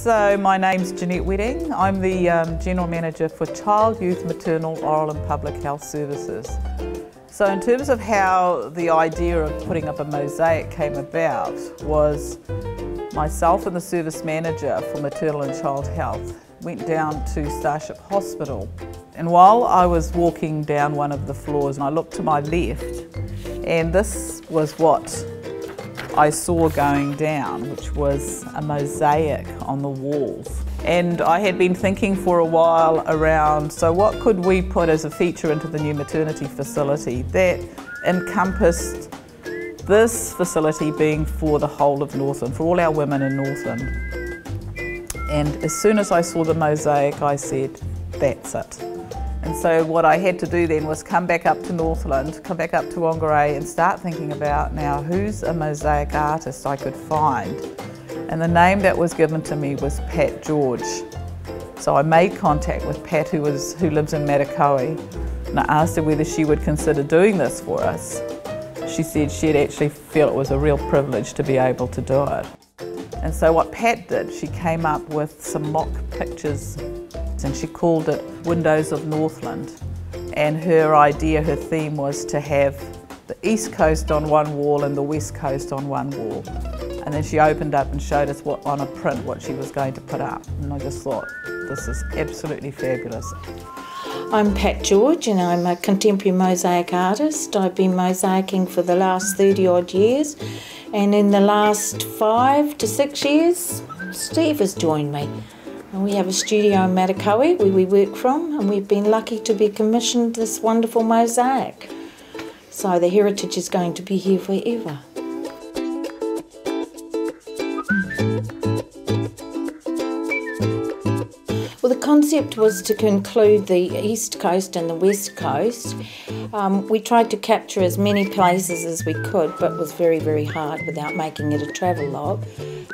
So my name's Jeanette Wedding. I'm the General Manager for Child, Youth, Maternal, Oral and Public Health Services. So in terms of how the idea of putting up a mosaic came about was myself and the Service Manager for Maternal and Child Health went down to Starship Hospital, and while I was walking down one of the floors and I looked to my left, and this was what I saw going down, which was a mosaic on the walls. And I had been thinking for a while around, so what could we put as a feature into the new maternity facility that encompassed this facility being for the whole of Northland, for all our women in Northland. And as soon as I saw the mosaic, I said, that's it. And so what I had to do then was come back up to Northland, come back up to Whangarei and start thinking about now who's a mosaic artist I could find. And the name that was given to me was Pat George. So I made contact with Pat who lives in Maternal, and I asked her whether she would consider doing this for us. She said she'd actually feel it was a real privilege to be able to do it. And so what Pat did, she came up with some mock pictures and she called it Windows of Northland. And her idea, her theme was to have the east coast on one wall and the west coast on one wall. And then she opened up and showed us on a print what she was going to put up. And I just thought, this is absolutely fabulous. I'm Pat George and I'm a contemporary mosaic artist. I've been mosaicing for the last 30 odd years, and in the last 5 to 6 years Steve has joined me. And we have a studio in Maternal where we work from, and we've been lucky to be commissioned this wonderful mosaic. So the heritage is going to be here forever. Well, the concept was to conclude the east coast and the west coast. We tried to capture as many places as we could, but it was very, very hard without making it a travel log.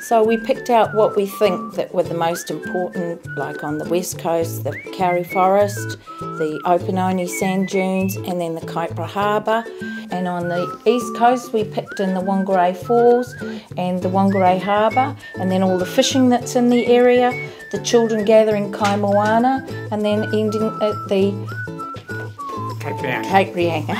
So we picked out what we think that were the most important, like on the west coast, the Karri Forest, the Opunoni sand dunes, and then the Kaipara Harbour. And on the east coast we picked in the Whangarei Falls and the Whangarei Harbour, and then all the fishing that's in the area, the children gathering Kaimoana, and then ending at the Cape Reinga.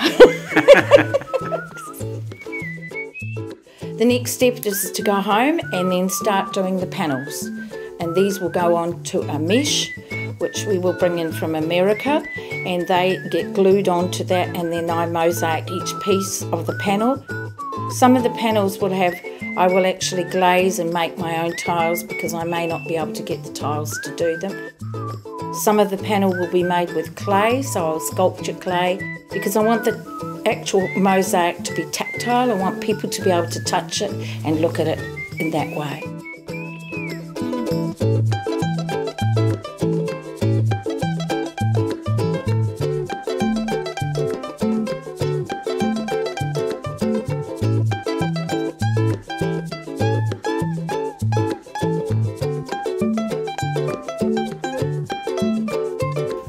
The next step is to go home and then start doing the panels. And these will go on to a mesh, which we will bring in from America, and they get glued onto that, and then I mosaic each piece of the panel. Some of the panels I will actually glaze and make my own tiles because I may not be able to get the tiles to do them. Some of the panel will be made with clay, so I'll sculpture clay because I want the actual mosaic to be tactile. I want people to be able to touch it and look at it in that way.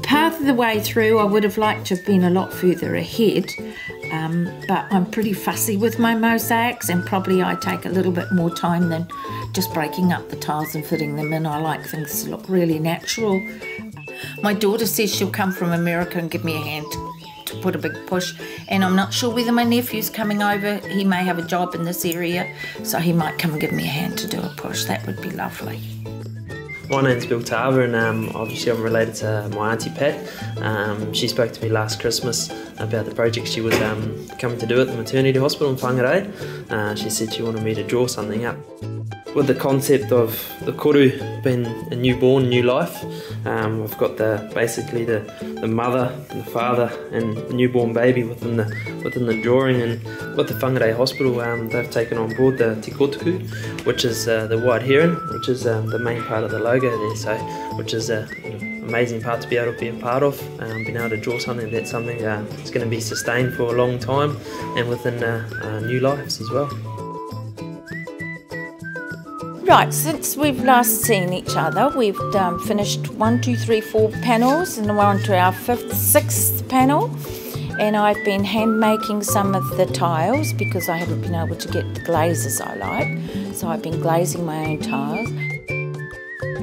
Part of the way through I would have liked to have been a lot further ahead, but I'm pretty fussy with my mosaics, and probably I take a little bit more time than just breaking up the tiles and fitting them in. I like things to look really natural. My daughter says she'll come from America and give me a hand to put a big push, and I'm not sure whether my nephew's coming over. He may have a job in this area, so he might come and give me a hand to do a push. That would be lovely. My name's Bill Tarver, and obviously I'm related to my auntie Pat. She spoke to me last Christmas about the project she was coming to do at the maternity hospital in Whangarei. She said she wanted me to draw something up. With the concept of the koru being a newborn, new life, we've got basically the mother, and the father, and newborn baby within the drawing. And with the Whangarei Hospital, they've taken on board the Te Kotuku, which is the white heron, which is the main part of the logo there. So, which is an amazing part to be able to be a part of, being able to draw something that's going to be sustained for a long time and within new lives as well. Right, since we've last seen each other, we've finished 1, 2, 3, 4 panels, and we're on to our 5th, 6th panel. And I've been hand making some of the tiles because I haven't been able to get the glazes I like. So I've been glazing my own tiles.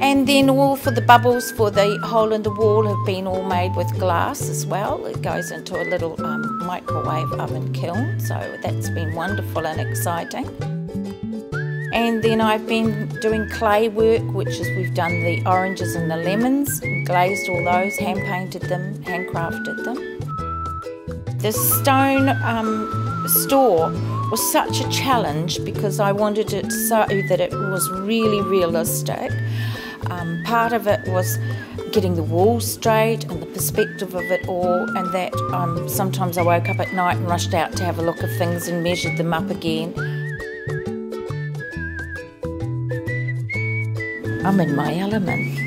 And then all for the bubbles for the hole in the wall have been all made with glass as well. It goes into a little microwave oven kiln, so that's been wonderful and exciting. And then I've been doing clay work, which is we've done the oranges and the lemons, and glazed all those, hand painted them, handcrafted them. The stone store was such a challenge because I wanted it so that it was really realistic. Part of it was getting the walls straight and the perspective of it all, and that sometimes I woke up at night and rushed out to have a look at things and measured them up again. I'm in my element.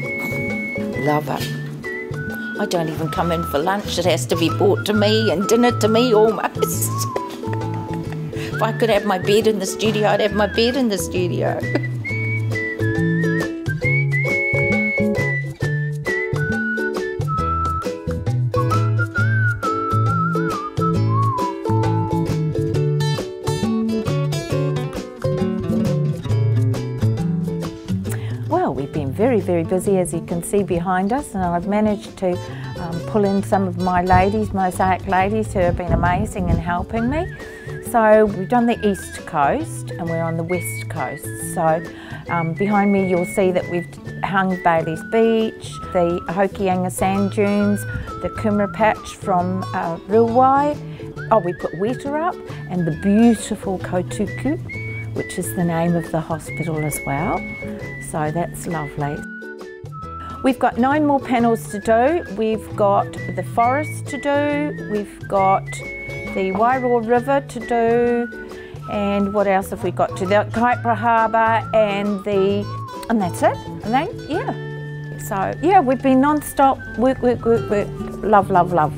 Love it. I don't even come in for lunch. It has to be brought to me and dinner to me almost. If I could have my bed in the studio, I'd have my bed in the studio. Well, we've been very, very busy, as you can see behind us, and I've managed to pull in some of my ladies, mosaic ladies, who have been amazing in helping me. So we've done the east coast and we're on the west coast. So behind me you'll see that we've hung Bailey's Beach, the Hokianga sand dunes, the Kumara patch from Rilwai. Oh, we put Weta up, and the beautiful Kotuku, which is the name of the hospital as well. So that's lovely. We've got 9 more panels to do. We've got the forest to do. We've got the Wairoa River to do, and what else have we got to do? The Kaipara Harbour and that's it, I think, yeah. So yeah, we've been non-stop, work, work, work, work, love, love, love.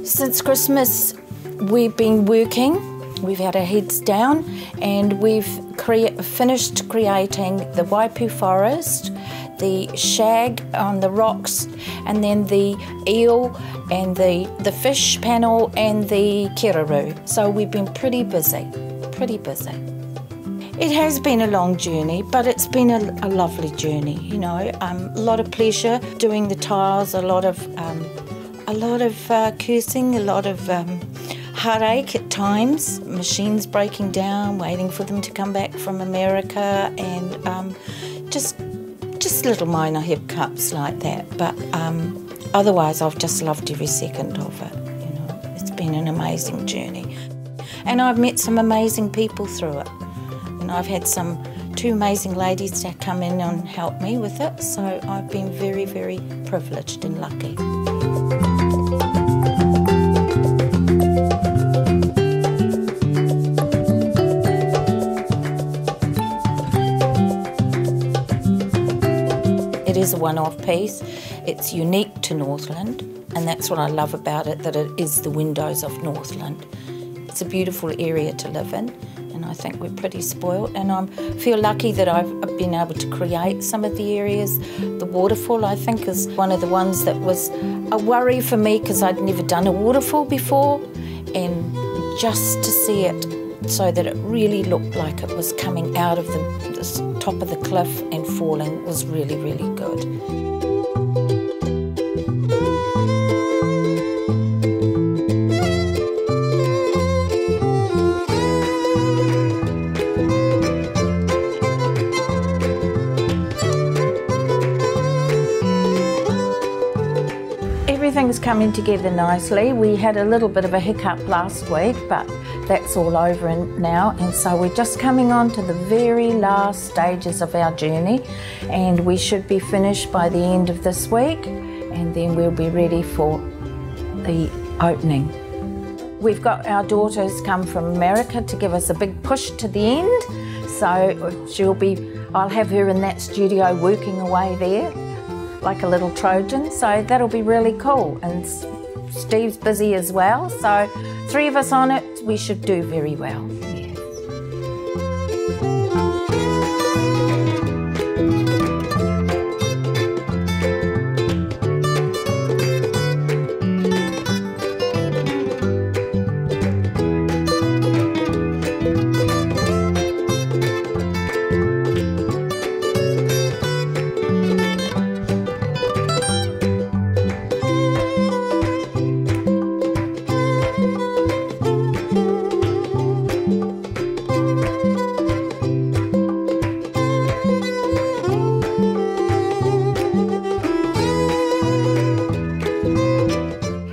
Since Christmas we've been working, we've had our heads down, and we've finished creating the waipu forest, the shag on the rocks, and then the eel and the fish panel and the kiraru. So we've been pretty busy, pretty busy. It has been a long journey, but it's been a lovely journey, you know. A lot of pleasure doing the tiles, a lot of cursing, a lot of heartache at times, machines breaking down, waiting for them to come back from America, and just little minor hiccups like that. But otherwise, I've just loved every second of it. You know, it's been an amazing journey, and I've met some amazing people through it. And I've had 2 amazing ladies to come in and help me with it. So I've been very, very privileged and lucky. It is a one-off piece. It's unique to Northland, and that's what I love about it, that it is the Windows of Northland. It's a beautiful area to live in, and I think we're pretty spoilt, and I feel lucky that I've been able to create some of the areas. The waterfall, I think, is one of the ones that was a worry for me because I'd never done a waterfall before, and just to see it so that it really looked like it was coming out of the top of the cliff and falling was really, really good. Everything's coming together nicely. We had a little bit of a hiccup last week, but that's all over now, and so we're just coming on to the very last stages of our journey, and we should be finished by the end of this week, and then we'll be ready for the opening. We've got our daughters come from America to give us a big push to the end, so I'll have her in that studio working away there. like a little Trojan, so that'll be really cool. And Steve's busy as well, so 3 of us on it, we should do very well. Yes.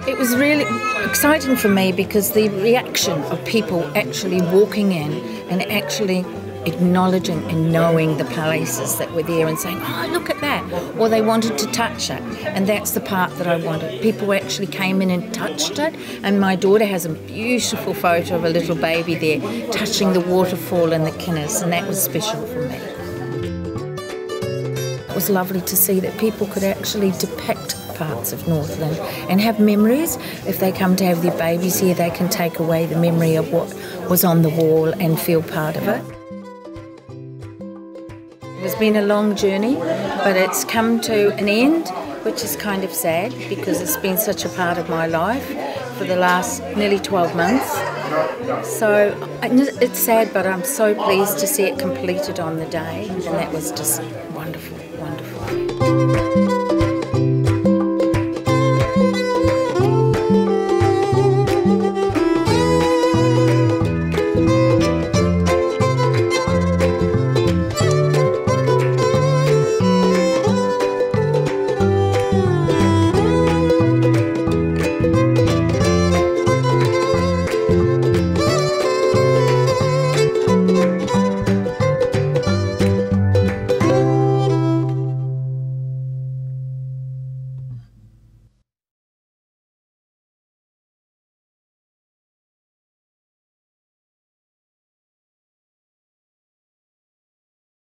It was really exciting for me because the reaction of people actually walking in and actually acknowledging and knowing the places that were there and saying, oh, look at that, or they wanted to touch it, and that's the part that I wanted. People actually came in and touched it, and my daughter has a beautiful photo of a little baby there touching the waterfall in the Kinners, and that was special for me. It was lovely to see that people could actually depict parts of Northland and have memories. If they come to have their babies here, they can take away the memory of what was on the wall and feel part of it. It's been a long journey, but it's come to an end, which is kind of sad because it's been such a part of my life for the last nearly 12 months. So it's sad, but I'm so pleased to see it completed on the day, and that was just wonderful, wonderful.